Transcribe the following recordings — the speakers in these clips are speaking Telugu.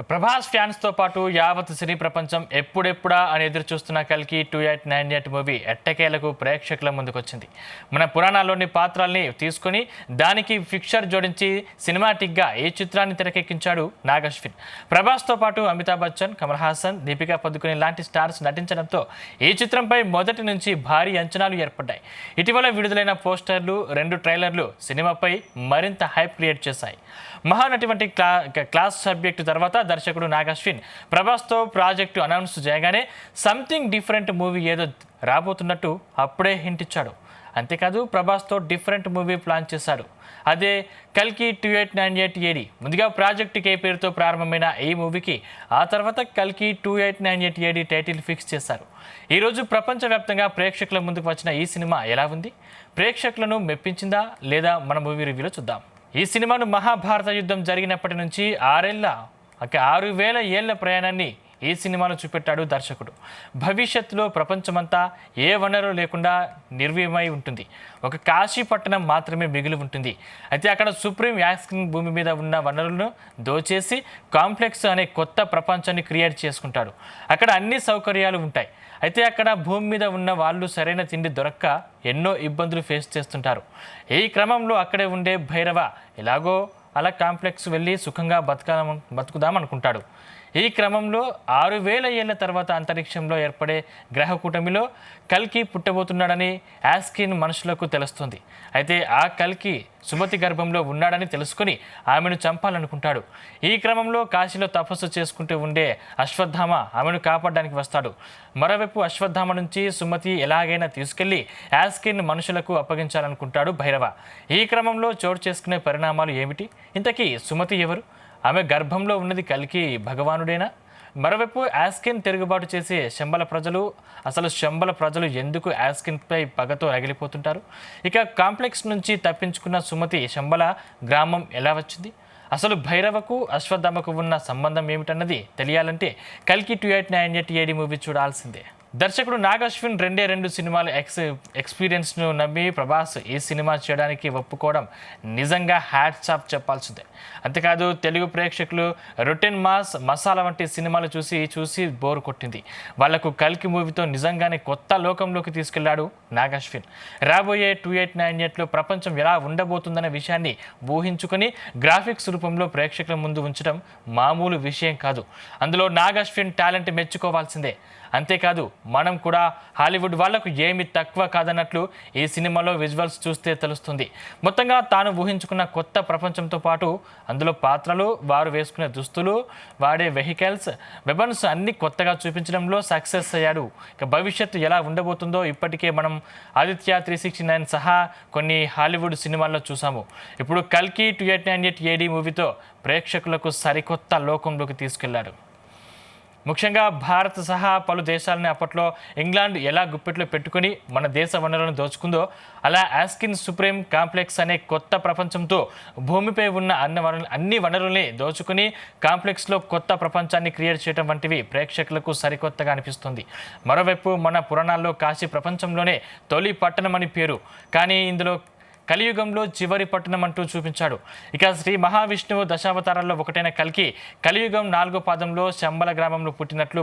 ప్రభాస్ ఫ్యాన్స్తో పాటు యావత్ సినీ ప్రపంచం ఎప్పుడెప్పుడా అని ఎదురు చూస్తున్న కల్కి 2898 మూవీ ఎట్టకేలకు ప్రేక్షకుల ముందుకొచ్చింది. మన పురాణాల్లోని పాత్రల్ని తీసుకొని దానికి ఫిక్చర్ జోడించి సినిమాటిక్గా ఈ చిత్రాన్ని తెరకెక్కించాడు నాగ్ అశ్విన్. ప్రభాస్తో పాటు అమితాబ్ బచ్చన్, కమల్ హాసన్, దీపికా పదుకునే లాంటి స్టార్స్ నటించడంతో ఈ చిత్రంపై మొదటి నుంచి భారీ అంచనాలు ఏర్పడ్డాయి. ఇటీవల విడుదలైన పోస్టర్లు, 2 ట్రైలర్లు సినిమాపై మరింత హైప్ క్రియేట్ చేశాయి. మహానటి వంటి క్లాస్ సబ్జెక్టు తర్వాత దర్శకుడు నాగ్ అశ్విన్ ప్రభాస్తో ప్రాజెక్టు అనౌన్స్ చేయగానే సంథింగ్ డిఫరెంట్ మూవీ ఏదో రాబోతున్నట్టు అప్పుడే హింట్ ఇచ్చాడు. అంతేకాదు ప్రభాస్తో డిఫరెంట్ మూవీ ప్లాన్ చేశాడు. అదే కల్కి 2898 ఏడి. ముందుగా ప్రాజెక్టు కే పేరుతో ప్రారంభమైన ఈ మూవీకి ఆ తర్వాత కల్కి 2898 ఏడి టైటిల్ ఫిక్స్ చేశారు. ఈరోజు ప్రపంచవ్యాప్తంగా ప్రేక్షకుల ముందుకు వచ్చిన ఈ సినిమా ఎలా ఉంది, ప్రేక్షకులను మెప్పించిందా లేదా మన మూవీ రివ్యూలో చూద్దాం. ఈ సినిమాను మహాభారత యుద్ధం జరిగినప్పటి నుంచి 6,000 ఏళ్ల ప్రయాణాన్ని ఈ సినిమాలో చూపెట్టాడు దర్శకుడు. భవిష్యత్తులో ప్రపంచమంతా ఏ వనరు లేకుండా నిర్వీయమై ఉంటుంది. ఒక కాశీ పట్టణం మాత్రమే మిగిలి ఉంటుంది. అయితే అక్కడ సుప్రీం యాస్కింగ్ భూమి మీద ఉన్న వనరులను దోచేసి కాంప్లెక్స్ అనే కొత్త ప్రపంచాన్ని క్రియేట్ చేసుకుంటాడు. అక్కడ అన్ని సౌకర్యాలు ఉంటాయి. అయితే అక్కడ భూమి మీద ఉన్న వాళ్ళు సరైన తిండి దొరక్క ఎన్నో ఇబ్బందులు ఫేస్ చేస్తుంటారు. ఈ క్రమంలో అక్కడే ఉండే భైరవ ఎలాగో అలా కాంప్లెక్స్ వెళ్ళి సుఖంగా బతుకుదామనుకుంటాడు. ఈ క్రమంలో 6,000 ఏళ్ల తర్వాత అంతరిక్షంలో ఏర్పడే గ్రహ కూటమిలో కల్కి పుట్టబోతున్నాడని యాస్కిన్ మనుషులకు తెలుస్తుంది. అయితే ఆ కల్కి సుమతి గర్భంలో ఉన్నాడని తెలుసుకుని ఆమెను చంపాలనుకుంటాడు. ఈ క్రమంలో కాశీలో తపస్సు చేసుకుంటూ ఉండే అశ్వత్థామ ఆమెను కాపాడడానికి వస్తాడు. మరోవైపు అశ్వత్థామ నుంచి సుమతి ఎలాగైనా తీసుకెళ్లి యాస్కిన్ మనుషులకు అప్పగించాలనుకుంటాడు భైరవ. ఈ క్రమంలో చోటు చేసుకునే పరిణామాలు ఏమిటి? ఇంతకీ సుమతి ఎవరు? ఆమె గర్భంలో ఉన్నది కల్కి భగవానుడేనా? మరోవైపు యాస్కిన్ తిరుగుబాటు చేసే శంబల ప్రజలు ఎందుకు యాస్కిన్పై పగతో రగిలిపోతుంటారు? ఇక కాంప్లెక్స్ నుంచి తప్పించుకున్న సుమతి శంబల గ్రామం ఎలా వచ్చింది? అసలు భైరవకు అశ్వత్థామకు ఉన్న సంబంధం ఏమిటన్నది తెలియాలంటే కల్కి 2898 ఏడి మూవీ చూడాల్సిందే. దర్శకుడు నాగ్ అశ్విన్ 2 సినిమాల ఎక్స్పీరియన్స్ను నమ్మి ప్రభాస్ ఈ సినిమా చేయడానికి ఒప్పుకోవడం నిజంగా హ్యాట్స్ ఆఫ్ చెప్పాల్సిందే. అంతేకాదు తెలుగు ప్రేక్షకులు రొటీన్ మసాలా వంటి సినిమాలు చూసి బోర్ కొట్టింది. వాళ్లకు కల్కి మూవీతో నిజంగానే కొత్త లోకంలోకి తీసుకెళ్లాడు నాగ్ అశ్విన్. రాబోయే 2898లో ప్రపంచం ఎలా ఉండబోతుందనే విషయాన్ని ఊహించుకొని గ్రాఫిక్స్ రూపంలో ప్రేక్షకుల ముందు ఉంచడం మామూలు విషయం కాదు. అందులో నాగ్ అశ్విన్ టాలెంట్ మెచ్చుకోవాల్సిందే. అంతేకాదు మనం కూడా హాలీవుడ్ వాళ్లకు ఏమీ తక్కువ కాదన్నట్లు ఈ సినిమాలో విజువల్స్ చూస్తే తెలుస్తుంది. మొత్తంగా తాను ఊహించుకున్న కొత్త ప్రపంచంతో పాటు అందులో పాత్రలు, వారు వేసుకునే దుస్తులు, వాడే వెహికల్స్, వెపన్స్ అన్నీ కొత్తగా చూపించడంలో సక్సెస్ అయ్యాడు. ఇక భవిష్యత్తు ఎలా ఉండబోతుందో ఇప్పటికే మనం ఆదిత్య 369 సహా కొన్ని హాలీవుడ్ సినిమాల్లో చూసాము. ఇప్పుడు కల్కి 2898 ఏడి మూవీతో ప్రేక్షకులకు సరికొత్త లోకంలోకి తీసుకెళ్లాడు. ముఖ్యంగా భారత్ సహా పలు దేశాలని అప్పట్లో ఇంగ్లాండ్ ఎలా గుప్పెట్లో పెట్టుకుని మన దేశ వనరులను దోచుకుందో అలా యాస్కిన్ సుప్రీం కాంప్లెక్స్ అనే కొత్త ప్రపంచంతో భూమిపై ఉన్న అన్ని వనరుల్ని దోచుకుని కాంప్లెక్స్లో కొత్త ప్రపంచాన్ని క్రియేట్ చేయడం వంటివి ప్రేక్షకులకు సరికొత్తగా అనిపిస్తుంది. మరోవైపు మన పురాణాల్లో కాశీ ప్రపంచంలోనే తొలి పట్టణం అని పేరు. కానీ ఇందులో కలియుగంలో చివరి పట్టణం అంటూ చూపించాడు. ఇక శ్రీ మహావిష్ణువు దశావతారాల్లో ఒకటైన కల్కి కలియుగం 4వ పాదంలో శంబల గ్రామంలో పుట్టినట్లు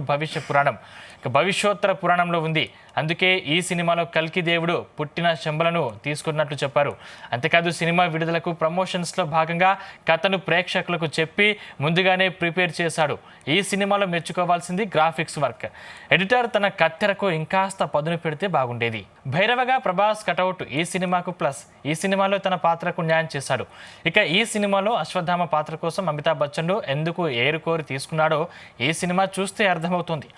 భవిష్యోత్తర పురాణంలో ఉంది. అందుకే ఈ సినిమాలో కల్కి దేవుడు పుట్టిన శంబలను తీసుకున్నట్లు చెప్పారు. అంతేకాదు సినిమా విడుదలకు ప్రమోషన్స్లో భాగంగా కథను ప్రేక్షకులకు చెప్పి ముందుగానే ప్రిపేర్ చేశాడు. ఈ సినిమాలో మెచ్చుకోవాల్సింది గ్రాఫిక్స్ వర్క్. ఎడిటర్ తన కత్తెరకు ఇంకాస్త పదును పెడితే బాగుండేది. భైరవగా ప్రభాస్ కటౌట్ ఈ సినిమాకు ప్లస్. ఈ సినిమాలో తన పాత్రకు న్యాయం చేశాడు. ఇక ఈ సినిమాలో అశ్వత్థామ పాత్ర కోసం అమితాబ్ బచ్చన్ను ఎందుకు ఏరుకోరి తీసుకున్నాడో ఈ సినిమా చూస్తే అర్థమవుతుంది.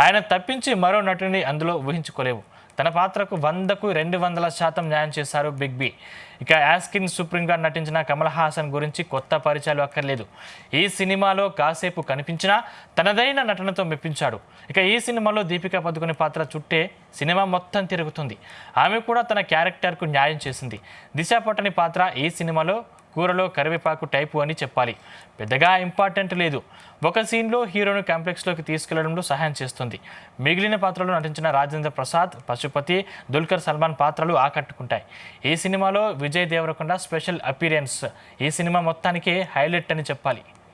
ఆయన తప్పించి మరో నటుని అందులో ఊహించుకోలేవు. తన పాత్రకు 100కు 200% న్యాయం చేశారు బిగ్ బి. ఇక యాస్కిన్ సుప్రీంగా నటించిన కమల్ హాసన్ గురించి కొత్త పరిచయాలు అక్కర్లేదు. ఈ సినిమాలో కాసేపు కనిపించినా తనదైన నటనతో మెప్పించాడు. ఇక ఈ సినిమాలో దీపికా పదుకునే పాత్ర చుట్టే సినిమా మొత్తం తిరుగుతుంది. ఆమె కూడా తన క్యారెక్టర్కు న్యాయం చేసింది. దిశ పట్టని పాత్ర ఈ సినిమాలో కూరలో కరివేపాకు టైపు అని చెప్పాలి. పెద్దగా ఇంపార్టెంట్ లేదు. ఒక సీన్లో హీరోను కాంప్లెక్స్లోకి తీసుకెళ్లడంలో సహాయం చేస్తుంది. మిగిలిన పాత్రలో నటించిన రాజేంద్ర ప్రసాద్, పశుపతి, దుల్కర్ సల్మాన్ పాత్రలు ఆకట్టుకుంటాయి. ఈ సినిమాలో విజయ్ దేవరకొండ స్పెషల్ అపీరెన్స్ ఈ సినిమా మొత్తానికే హైలైట్ అని చెప్పాలి.